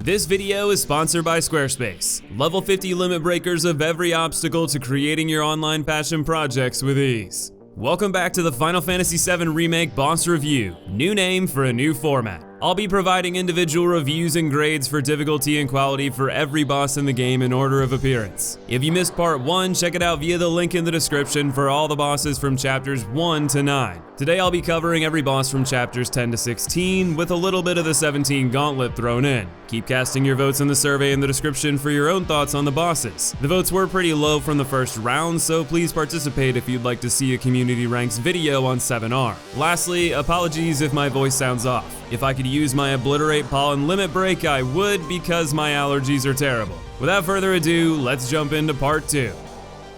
This video is sponsored by Squarespace. Level 50 limit breakers of every obstacle to creating your online passion projects with ease. Welcome back to the Final Fantasy VII Remake boss review. New name for a new format. I'll be providing individual reviews and grades for difficulty and quality for every boss in the game in order of appearance. If you missed part 1, check it out via the link in the description for all the bosses from chapters 1 to 9. Today I'll be covering every boss from chapters 10 to 16 with a little bit of the 17 gauntlet thrown in. Keep casting your votes in the survey in the description for your own thoughts on the bosses. The votes were pretty low from the first round, so please participate if you'd like to see a community ranks video on 7R. Lastly, apologies if my voice sounds off. If I could use my Obliterate Pollen Limit Break, I would, because my allergies are terrible. Without further ado, let's jump into part 2.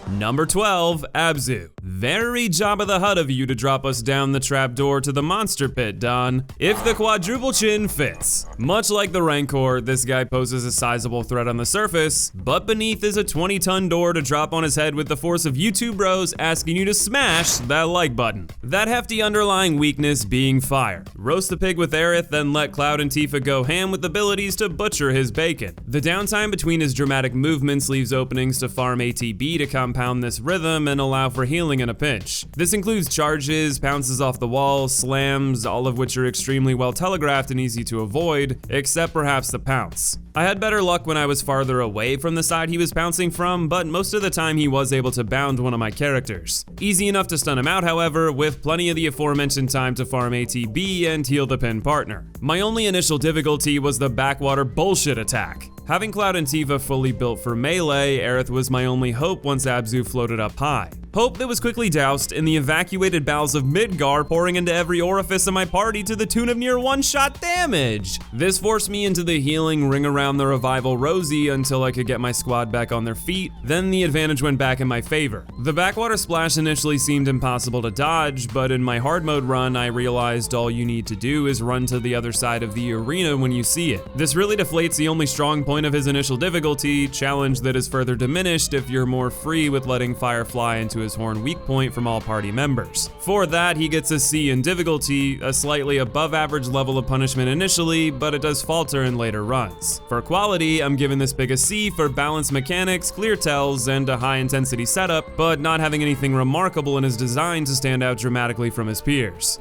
Number 12, Abzu. Very Jabba the Hutt of you to drop us down the trapdoor to the monster pit, Don. If the quadruple chin fits. Much like the Rancor, this guy poses a sizable threat on the surface, but beneath is a 20-ton door to drop on his head with the force of you two bros asking you to smash that like button. That hefty underlying weakness being fire. Roast the pig with Aerith, then let Cloud and Tifa go ham with abilities to butcher his bacon. The downtime between his dramatic movements leaves openings to farm ATB to compound this rhythm and allow for healing in a pinch. This includes charges, pounces off the wall, slams, all of which are extremely well telegraphed and easy to avoid, except perhaps the pounce. I had better luck when I was farther away from the side he was pouncing from, but most of the time he was able to bound one of my characters. Easy enough to stun him out, however, with plenty of the aforementioned time to farm ATB and heal the pinned partner. My only initial difficulty was the backwater bullshit attack. Having Cloud and Tifa fully built for melee, Aerith was my only hope once Abzu floated up high. Hope that was quickly doused in the evacuated bowels of Midgar, pouring into every orifice of my party to the tune of near one-shot damage. This forced me into the healing ring around the revival Rosie until I could get my squad back on their feet, then the advantage went back in my favor. The backwater splash initially seemed impossible to dodge, but in my hard mode run I realized all you need to do is run to the other side of the arena when you see it. This really deflates the only strong point of his initial difficulty, challenge that is further diminished if you're more free with letting fire fly into his horn weak point from all party members. For that, he gets a C in difficulty, a slightly above average level of punishment initially, but it does falter in later runs. For quality, I'm giving this big a C for balanced mechanics, clear tells, and a high intensity setup, but not having anything remarkable in his design to stand out dramatically from his peers.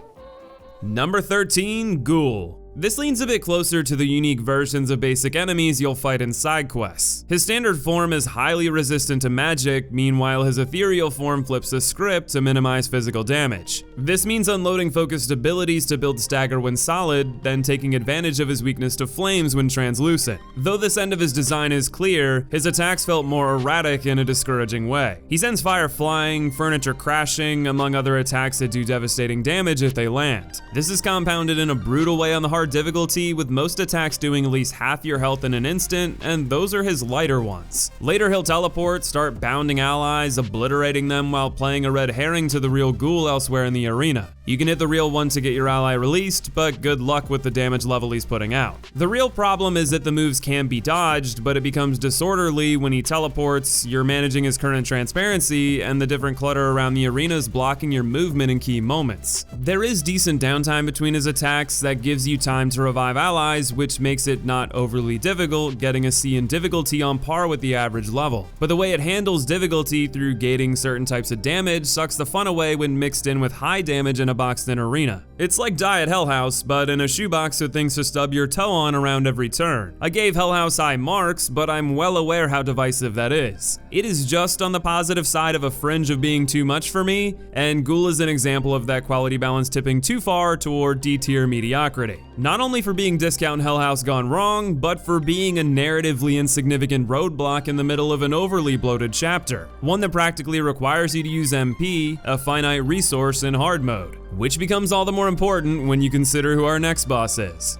Number 13, Ghoul. This leans a bit closer to the unique versions of basic enemies you'll fight in side quests. His standard form is highly resistant to magic, meanwhile his ethereal form flips the script to minimize physical damage. This means unloading focused abilities to build stagger when solid, then taking advantage of his weakness to flames when translucent. Though this end of his design is clear, his attacks felt more erratic in a discouraging way. He sends fire flying, furniture crashing, among other attacks that do devastating damage if they land. This is compounded in a brutal way on the hard difficulty, with most attacks doing at least half your health in an instant, and those are his lighter ones. Later he'll teleport, start bounding allies, obliterating them while playing a red herring to the real Ghoul elsewhere in the arena. You can hit the real one to get your ally released, but good luck with the damage level he's putting out. The real problem is that the moves can be dodged, but it becomes disorderly when he teleports, you're managing his current transparency, and the different clutter around the arena is blocking your movement in key moments. There is decent downtime between his attacks that gives you time to revive allies, which makes it not overly difficult, getting a C in difficulty on par with the average level. But the way it handles difficulty through gating certain types of damage sucks the fun away when mixed in with high damage in a boxed-in arena. It's like Die at Hell House, but in a shoebox with things to stub your toe on around every turn. I gave Hell House high marks, but I'm well aware how divisive that is. It is just on the positive side of a fringe of being too much for me, and Ghoul is an example of that quality balance tipping too far toward D-tier mediocrity. Not only for being discount Hell House gone wrong, but for being a narratively insignificant roadblock in the middle of an overly bloated chapter. One that practically requires you to use MP, a finite resource in hard mode. Which becomes all the more important when you consider who our next boss is.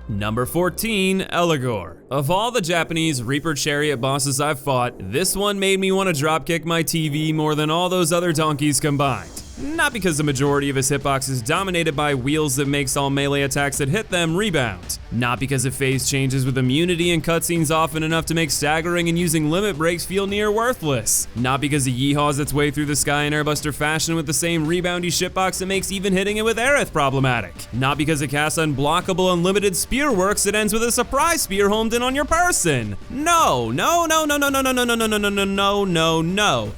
Number 14, Eligor. Of all the Japanese Reaper Chariot bosses I've fought, this one made me want to dropkick my TV more than all those other donkeys combined. Not because the majority of his hitbox is dominated by wheels that makes all melee attacks that hit them rebound. Not because of phase changes with immunity and cutscenes often enough to make staggering and using limit breaks feel near worthless. Not because he yeehaws its way through the sky in airbuster fashion with the same reboundy shitbox that makes even hitting it with Aerith problematic. Not because it casts unblockable unlimited spear works that ends with a surprise spear homed in on your person. No.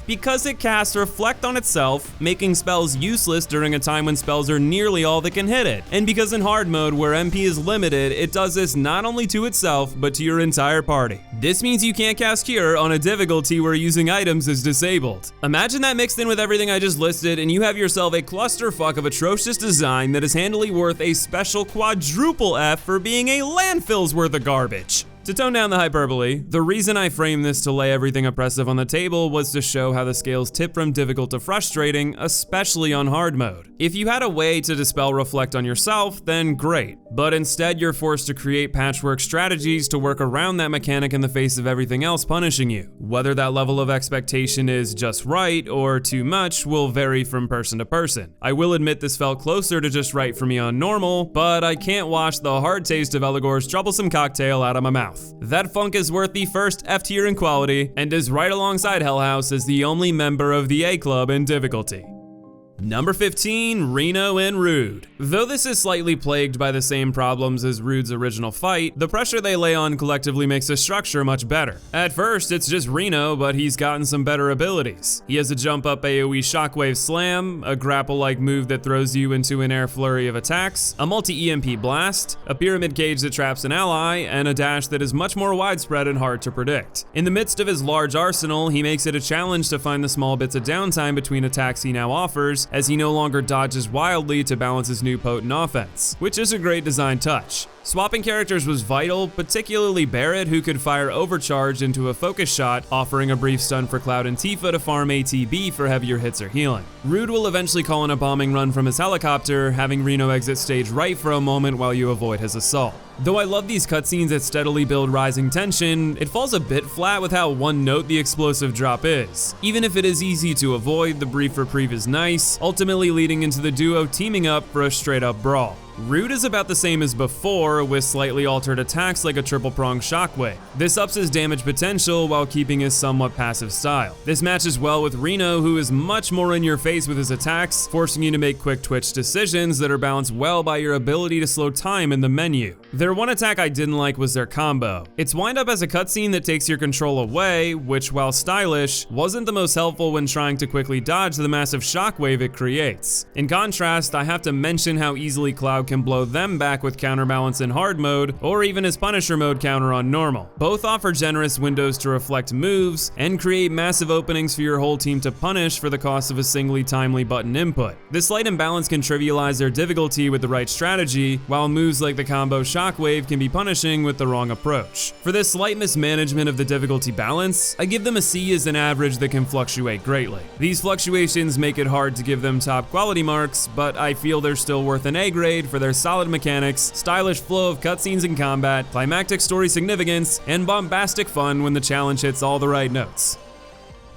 Because it casts Reflect on itself, making spells useless during a time when spells are nearly all that can hit it. And because in hard mode, where MP is limited, it does this not only to itself, but to your entire party. This means you can't cast Cure on a difficulty where using items is disabled. Imagine that mixed in with everything I just listed, and you have yourself a clusterfuck of atrocious design that is handily worth a special quadruple F for being a landfill's worth of garbage. To tone down the hyperbole, the reason I framed this to lay everything oppressive on the table was to show how the scales tip from difficult to frustrating, especially on hard mode. If you had a way to dispel Reflect on yourself, then great. But instead you're forced to create patchwork strategies to work around that mechanic in the face of everything else punishing you. Whether that level of expectation is just right or too much will vary from person to person. I will admit this felt closer to just right for me on normal, but I can't wash the hard taste of Eligor's troublesome cocktail out of my mouth. That funk is worth the first F tier in quality, and is right alongside Hell House as the only member of the A Club in difficulty. Number 15, Reno and Rude. Though this is slightly plagued by the same problems as Rude's original fight, the pressure they lay on collectively makes the structure much better. At first, it's just Reno, but he's gotten some better abilities. He has a jump up AoE Shockwave Slam, a grapple-like move that throws you into an air flurry of attacks, a multi-EMP blast, a pyramid cage that traps an ally, and a dash that is much more widespread and hard to predict. In the midst of his large arsenal, he makes it a challenge to find the small bits of downtime between attacks he now offers, as he no longer dodges wildly to balance his new potent offense, which is a great design touch. Swapping characters was vital, particularly Barret, who could fire Overcharge into a focus shot, offering a brief stun for Cloud and Tifa to farm ATB for heavier hits or healing. Rude will eventually call in a bombing run from his helicopter, having Reno exit stage right for a moment while you avoid his assault. Though I love these cutscenes that steadily build rising tension, it falls a bit flat with how one note the explosive drop is. Even if it is easy to avoid, the brief reprieve is nice, ultimately leading into the duo teaming up for a straight up brawl. Rude is about the same as before, with slightly altered attacks like a triple prong shockwave. This ups his damage potential while keeping his somewhat passive style. This matches well with Reno, who is much more in your face with his attacks, forcing you to make quick twitch decisions that are balanced well by your ability to slow time in the menu. Their one attack I didn't like was their combo. Its wind up as a cutscene that takes your control away, which while stylish, wasn't the most helpful when trying to quickly dodge the massive shockwave it creates. In contrast, I have to mention how easily Cloud can blow them back with counterbalance in hard mode, or even his Punisher mode counter on normal. Both offer generous windows to reflect moves, and create massive openings for your whole team to punish for the cost of a singly timely button input. This slight imbalance can trivialize their difficulty with the right strategy, while moves like the combo shockwave can be punishing with the wrong approach. For this slight mismanagement of the difficulty balance, I give them a C as an average that can fluctuate greatly. These fluctuations make it hard to give them top quality marks, but I feel they're still worth an A grade for their solid mechanics, stylish flow of cutscenes and combat, climactic story significance, and bombastic fun when the challenge hits all the right notes.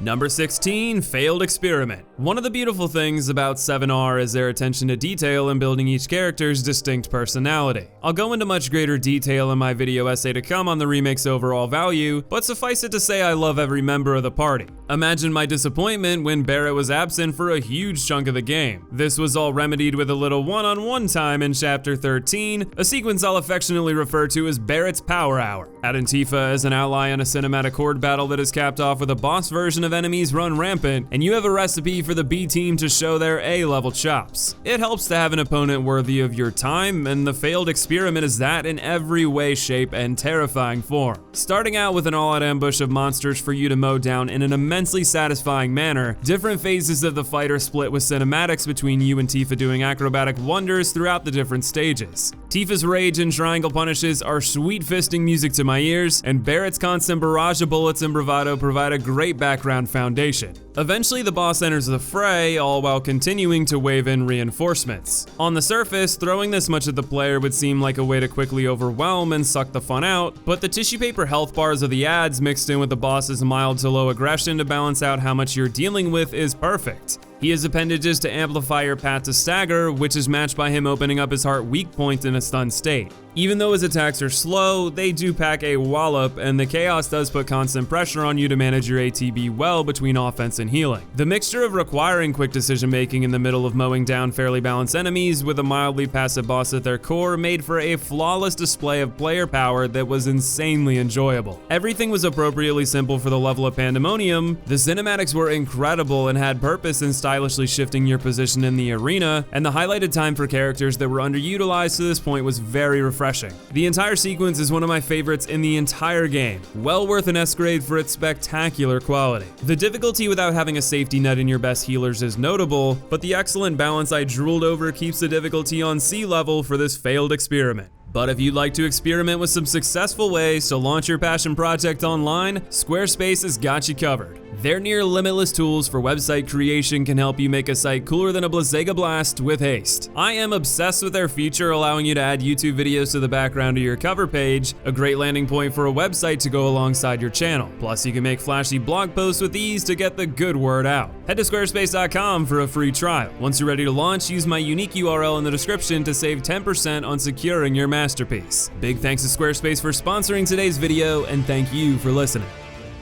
Number 16, Failed Experiment. One of the beautiful things about 7R is their attention to detail in building each character's distinct personality. I'll go into much greater detail in my video essay to come on the remake's overall value, but suffice it to say I love every member of the party. Imagine my disappointment when Barret was absent for a huge chunk of the game. This was all remedied with a little one-on-one time in Chapter 13, a sequence I'll affectionately refer to as Barret's Power Hour. Add in Tifa as an ally in a cinematic horde battle that is capped off with a boss version of enemies run rampant, and you have a recipe for the B team to show their A-level chops. It helps to have an opponent worthy of your time, and the Failed Experiment is that in every way, shape, and terrifying form. Starting out with an all-out ambush of monsters for you to mow down in an immensely satisfying manner, different phases of the fight are split with cinematics between you and Tifa doing acrobatic wonders throughout the different stages. Tifa's rage and triangle punishes are sweet fisting music to my ears, and Barret's constant barrage of bullets and bravado provide a great background foundation. Eventually the boss enters the fray, all while continuing to wave in reinforcements. On the surface, throwing this much at the player would seem like a way to quickly overwhelm and suck the fun out, but the tissue paper health bars of the ads mixed in with the boss's mild to low aggression to balance out how much you're dealing with is perfect. He has appendages to amplify your path to stagger, which is matched by him opening up his heart weak point in a stun state. Even though his attacks are slow, they do pack a wallop, and the chaos does put constant pressure on you to manage your ATB well between offense and healing. The mixture of requiring quick decision making in the middle of mowing down fairly balanced enemies with a mildly passive boss at their core made for a flawless display of player power that was insanely enjoyable. Everything was appropriately simple for the level of pandemonium, the cinematics were incredible and had purpose in stylishly shifting your position in the arena, and the highlighted time for characters that were underutilized to this point was very refreshing. The entire sequence is one of my favorites in the entire game, well worth an S grade for its spectacular quality. The difficulty without having a safety net in your best healers is notable, but the excellent balance I drooled over keeps the difficulty on C level for this failed experiment. But if you'd like to experiment with some successful ways to launch your passion project online, Squarespace has got you covered. Their near limitless tools for website creation can help you make a site cooler than a Blazega blast with haste. I am obsessed with their feature allowing you to add YouTube videos to the background of your cover page, a great landing point for a website to go alongside your channel. Plus, you can make flashy blog posts with ease to get the good word out. Head to squarespace.com for a free trial. Once you're ready to launch, use my unique URL in the description to save 10% on securing your masterpiece. Big thanks to Squarespace for sponsoring today's video, and thank you for listening.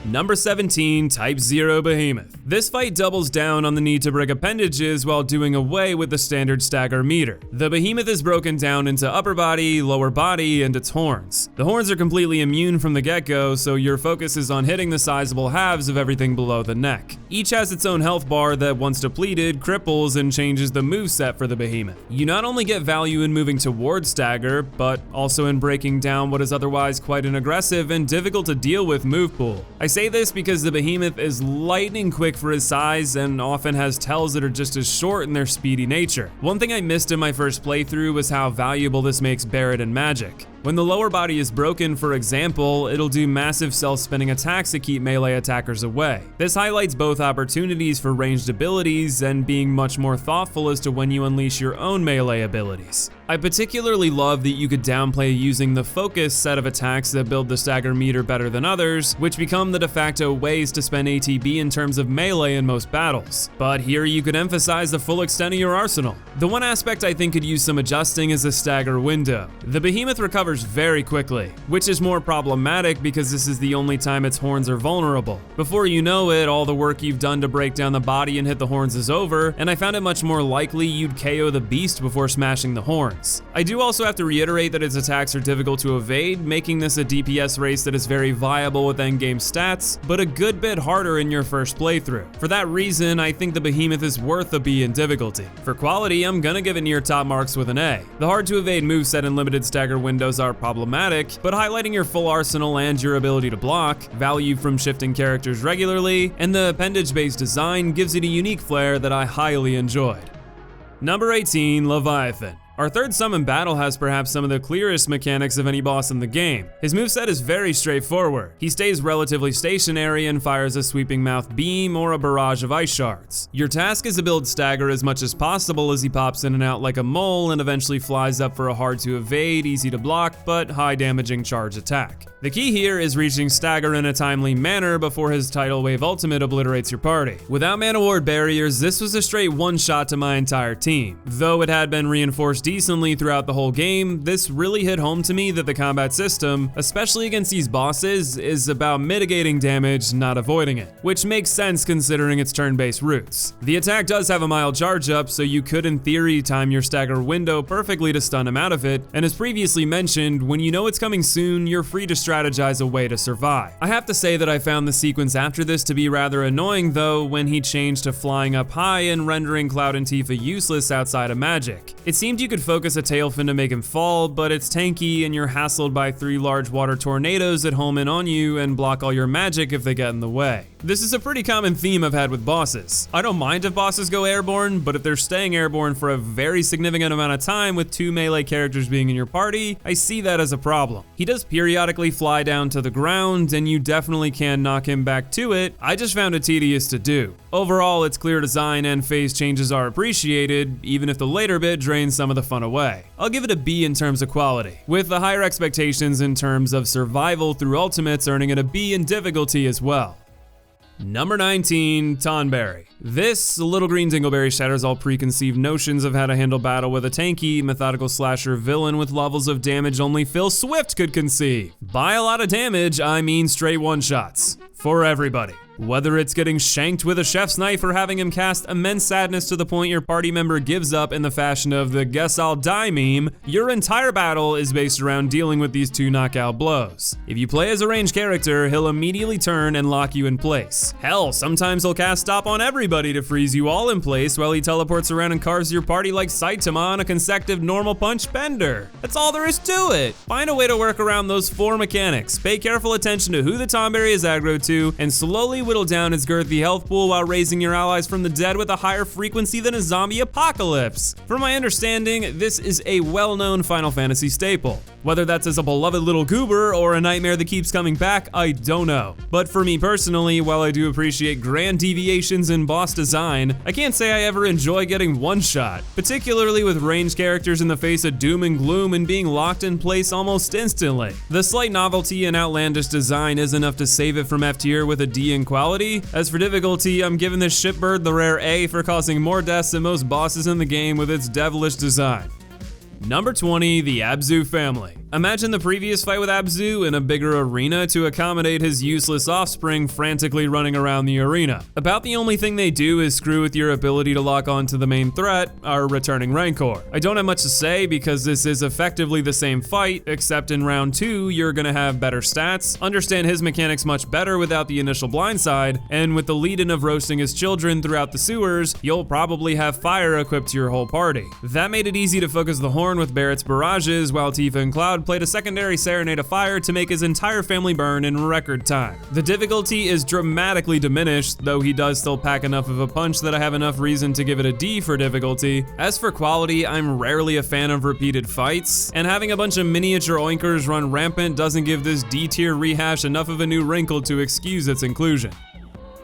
Number 17, Type 0 Behemoth. This fight doubles down on the need to break appendages while doing away with the standard stagger meter. The Behemoth is broken down into upper body, lower body, and its horns. The horns are completely immune from the get-go, so your focus is on hitting the sizable halves of everything below the neck. Each has its own health bar that, once depleted, cripples and changes the moveset for the Behemoth. You not only get value in moving towards stagger, but also in breaking down what is otherwise quite an aggressive and difficult to deal with move pool. I say this because the Behemoth is lightning quick for his size and often has tells that are just as short in their speedy nature. One thing I missed in my first playthrough was how valuable this makes Barret and Magic. When the lower body is broken, for example, it'll do massive self-spinning attacks to keep melee attackers away. This highlights both opportunities for ranged abilities and being much more thoughtful as to when you unleash your own melee abilities. I particularly love that you could downplay using the focus set of attacks that build the stagger meter better than others, which become the de facto ways to spend ATB in terms of melee in most battles. But here you could emphasize the full extent of your arsenal. The one aspect I think could use some adjusting is the stagger window. The Behemoth recovers very quickly, which is more problematic because this is the only time its horns are vulnerable. Before you know it, all the work you've done to break down the body and hit the horns is over, and I found it much more likely you'd KO the beast before smashing the horns. I do also have to reiterate that its attacks are difficult to evade, making this a DPS race that is very viable with endgame stats, but a good bit harder in your first playthrough. For that reason, I think the Behemoth is worth a B in difficulty. For quality, I'm gonna give it near top marks with an A. The hard to evade moveset and limited stagger windows are problematic, but highlighting your full arsenal and your ability to block, value from shifting characters regularly, and the appendage-based design gives it a unique flair that I highly enjoyed. Number 18, Leviathan. Our third summon battle has perhaps some of the clearest mechanics of any boss in the game. His moveset is very straightforward. He stays relatively stationary and fires a sweeping mouth beam or a barrage of ice shards. Your task is to build stagger as much as possible as he pops in and out like a mole and eventually flies up for a hard to evade, easy to block, but high damaging charge attack. The key here is reaching stagger in a timely manner before his tidal wave ultimate obliterates your party. Without mana ward barriers, this was a straight one-shot to my entire team. Though it had been reinforced decently throughout the whole game, this really hit home to me that the combat system, especially against these bosses, is about mitigating damage, not avoiding it, which makes sense considering its turn-based roots. The attack does have a mild charge up, so you could in theory time your stagger window perfectly to stun him out of it, and as previously mentioned, when you know it's coming soon, you're free to strategize a way to survive. I have to say that I found the sequence after this to be rather annoying though when he changed to flying up high and rendering Cloud and Tifa useless outside of magic. It seemed you could focus a tail fin to make him fall, but it's tanky and you're hassled by 3 large water tornadoes that home in on you and block all your magic if they get in the way. This is a pretty common theme I've had with bosses. I don't mind if bosses go airborne, but if they're staying airborne for a very significant amount of time with 2 melee characters being in your party, I see that as a problem. He does periodically fly down to the ground, and you definitely can knock him back to it. I just found it tedious to do. Overall, its clear design and phase changes are appreciated, even if the later bit drains some of the fun away. I'll give it a B in terms of quality, with the higher expectations in terms of survival through ultimates earning it a B in difficulty as well. Number 19, Tonberry. This little green dingleberry shatters all preconceived notions of how to handle battle with a tanky, methodical slasher villain with levels of damage only Phil Swift could conceive. By a lot of damage, I mean straight one-shots. For everybody. Whether it's getting shanked with a chef's knife or having him cast immense sadness to the point your party member gives up in the fashion of the "guess I'll die" meme, your entire battle is based around dealing with these 2 knockout blows. If you play as a ranged character, he'll immediately turn and lock you in place. Hell, sometimes he'll cast stop on everybody to freeze you all in place while he teleports around and carves your party like Saitama on a consecutive normal punch bender. That's all there is to it. Find a way to work around those 4 mechanics. Pay careful attention to who the Tonberry is aggro to, and slowly whittle down its girthy health pool while raising your allies from the dead with a higher frequency than a zombie apocalypse. From my understanding, this is a well-known Final Fantasy staple. Whether that's as a beloved little goober or a nightmare that keeps coming back, I don't know. But for me personally, while I do appreciate grand deviations in boss design, I can't say I ever enjoy getting one-shot, particularly with ranged characters in the face of doom and gloom and being locked in place almost instantly. The slight novelty and outlandish design is enough to save it from F tier with a D in quality. As for difficulty, I'm giving this shitbird the rare A for causing more deaths than most bosses in the game with its devilish design. Number 20, the Abzu Family. Imagine the previous fight with Abzu in a bigger arena to accommodate his useless offspring frantically running around the arena. About the only thing they do is screw with your ability to lock onto the main threat, our returning Rancor. I don't have much to say because this is effectively the same fight, except in round 2 you're gonna have better stats, understand his mechanics much better without the initial blindside, and with the lead-in of roasting his children throughout the sewers, you'll probably have fire equipped to your whole party. That made it easy to focus the horn with Barrett's barrages, while Tifa and Cloud played a secondary serenade of fire to make his entire family burn in record time. The difficulty is dramatically diminished, though he does still pack enough of a punch that I have enough reason to give it a D for difficulty. As for quality, I'm rarely a fan of repeated fights, and having a bunch of miniature oinkers run rampant doesn't give this D tier rehash enough of a new wrinkle to excuse its inclusion.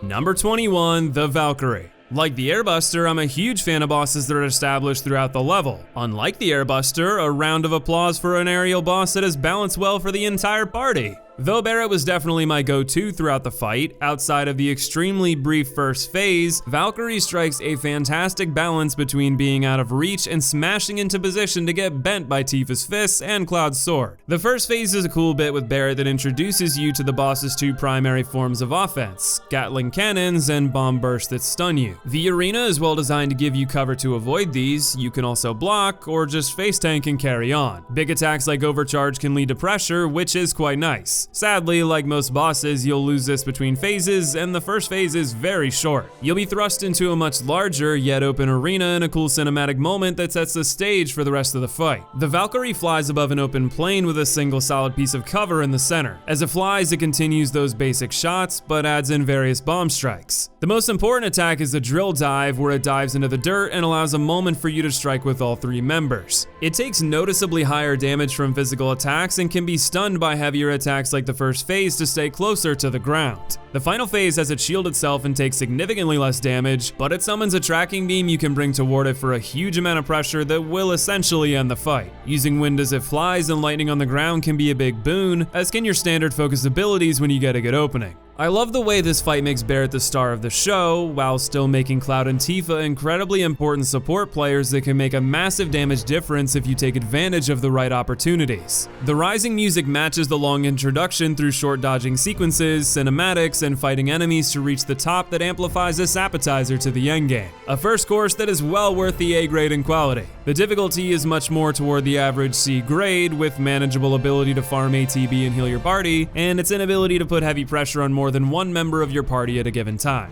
Number 21, the Valkyrie. Like the Airbuster, I'm a huge fan of bosses that are established throughout the level. Unlike the Airbuster, a round of applause for an aerial boss that is balanced well for the entire party. Though Barret was definitely my go-to throughout the fight, outside of the extremely brief first phase, Valkyrie strikes a fantastic balance between being out of reach and smashing into position to get bent by Tifa's fists and Cloud's sword. The first phase is a cool bit with Barret that introduces you to the boss's 2 primary forms of offense, Gatling cannons and bomb bursts that stun you. The arena is well designed to give you cover to avoid these. You can also block or just face tank and carry on. Big attacks like overcharge can lead to pressure, which is quite nice. Sadly, like most bosses, you'll lose this between phases, and the first phase is very short. You'll be thrust into a much larger yet open arena in a cool cinematic moment that sets the stage for the rest of the fight. The Valkyrie flies above an open plain with a single solid piece of cover in the center. As it flies, it continues those basic shots, but adds in various bomb strikes. The most important attack is the drill dive, where it dives into the dirt and allows a moment for you to strike with all 3 members. It takes noticeably higher damage from physical attacks and can be stunned by heavier attacks like the first phase to stay closer to the ground. The final phase has it shield itself and takes significantly less damage, but it summons a tracking beam you can bring toward it for a huge amount of pressure that will essentially end the fight. Using wind as it flies and lightning on the ground can be a big boon, as can your standard focus abilities when you get a good opening. I love the way this fight makes Barret the star of the show, while still making Cloud and Tifa incredibly important support players that can make a massive damage difference if you take advantage of the right opportunities. The rising music matches the long introduction through short dodging sequences, cinematics, and fighting enemies to reach the top that amplifies this appetizer to the endgame. A first course that is well worth the A grade in quality. The difficulty is much more toward the average C grade, with manageable ability to farm ATB and heal your party, and its inability to put heavy pressure on more than one member of your party at a given time.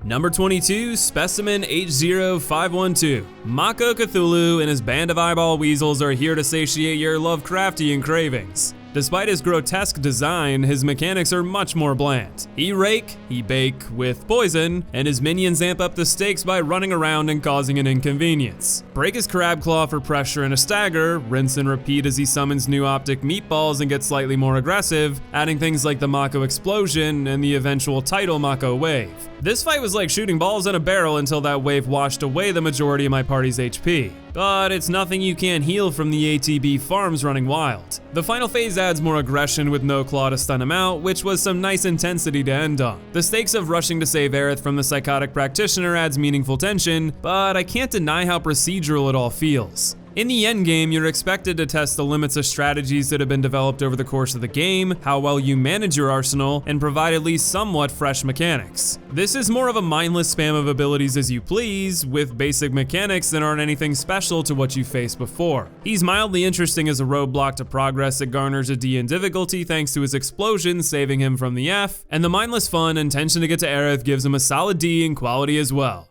Number 22, Specimen H0512. Mako Cthulhu and his band of eyeball weasels are here to satiate your Lovecraftian cravings. Despite his grotesque design, his mechanics are much more bland. He rake, he bake with poison, and his minions amp up the stakes by running around and causing an inconvenience. Break his crab claw for pressure and a stagger, rinse and repeat as he summons new optic meatballs and gets slightly more aggressive, adding things like the Mako explosion and the eventual title Mako wave. This fight was like shooting balls in a barrel until that wave washed away the majority of my party's HP. but it's nothing you can't heal from the ATB farms running wild. The final phase adds more aggression with no claw to stun him out, which was some nice intensity to end on. The stakes of rushing to save Aerith from the psychotic practitioner adds meaningful tension, but I can't deny how procedural it all feels. In the endgame, you're expected to test the limits of strategies that have been developed over the course of the game, how well you manage your arsenal, and provide at least somewhat fresh mechanics. This is more of a mindless spam of abilities as you please, with basic mechanics that aren't anything special to what you faced before. He's mildly interesting as a roadblock to progress that garners a D in difficulty thanks to his explosion saving him from the F, and the mindless fun and tension to get to Aerith gives him a solid D in quality as well.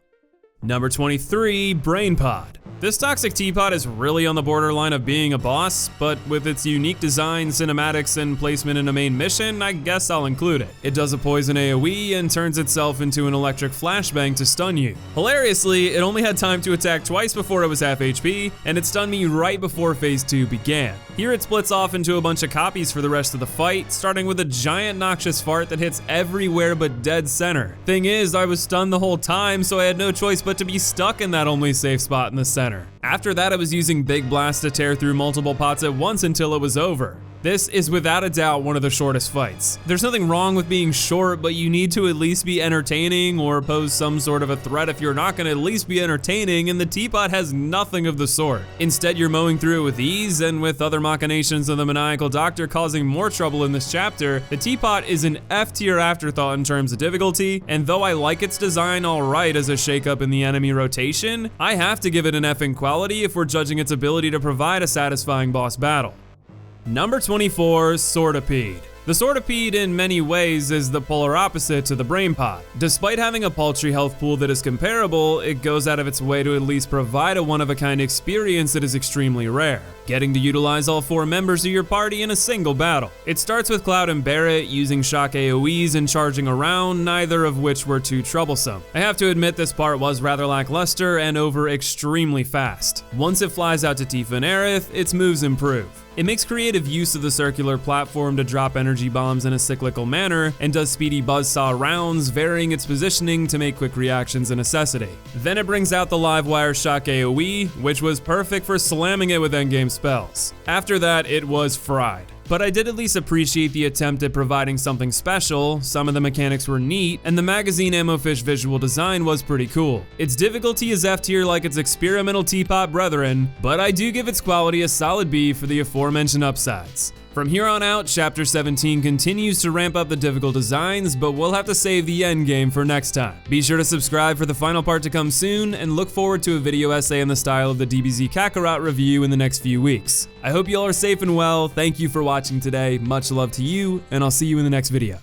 Number 23, Brain Pod. This toxic teapot is really on the borderline of being a boss, but with its unique design, cinematics, and placement in a main mission, I guess I'll include it. It does a poison AoE and turns itself into an electric flashbang to stun you. Hilariously, it only had time to attack twice before it was half HP, and it stunned me right before phase 2 began. Here it splits off into a bunch of copies for the rest of the fight, starting with a giant noxious fart that hits everywhere but dead center. Thing is, I was stunned the whole time, so I had no choice but to be stuck in that only safe spot in the center. After that, I was using Big Blast to tear through multiple pots at once until it was over. This is without a doubt one of the shortest fights. There's nothing wrong with being short, but you need to at least be entertaining or pose some sort of a threat if you're not going to at least be entertaining, and the teapot has nothing of the sort. Instead, you're mowing through it with ease, and with other machinations of the maniacal doctor causing more trouble in this chapter, the teapot is an F-tier afterthought in terms of difficulty, and though I like its design alright as a shakeup in the enemy rotation, I have to give it an F in quality if we're judging its ability to provide a satisfying boss battle. Number 24, Swordipede. The Swordipede in many ways is the polar opposite to the Brain Pod. Despite having a paltry health pool that is comparable, it goes out of its way to at least provide a one-of-a-kind experience that is extremely rare, getting to utilize all 4 members of your party in a single battle. It starts with Cloud and Barret using shock AoEs and charging around, neither of which were too troublesome. I have to admit this part was rather lackluster and over extremely fast. Once it flies out to Tifa and Aerith, its moves improve. It makes creative use of the circular platform to drop energy bombs in a cyclical manner, and does speedy buzzsaw rounds, varying its positioning to make quick reactions a necessity. Then it brings out the Livewire shock AoE, which was perfect for slamming it with endgame spells. After that, it was fried. But I did at least appreciate the attempt at providing something special, some of the mechanics were neat, and the magazine ammo fish visual design was pretty cool. Its difficulty is F tier like its experimental teapot brethren, but I do give its quality a solid B for the aforementioned upsides. From here on out, Chapter 17 continues to ramp up the difficult designs, but we'll have to save the endgame for next time. Be sure to subscribe for the final part to come soon, and look forward to a video essay in the style of the DBZ Kakarot review in the next few weeks. I hope you all are safe and well, thank you for watching today, much love to you, and I'll see you in the next video.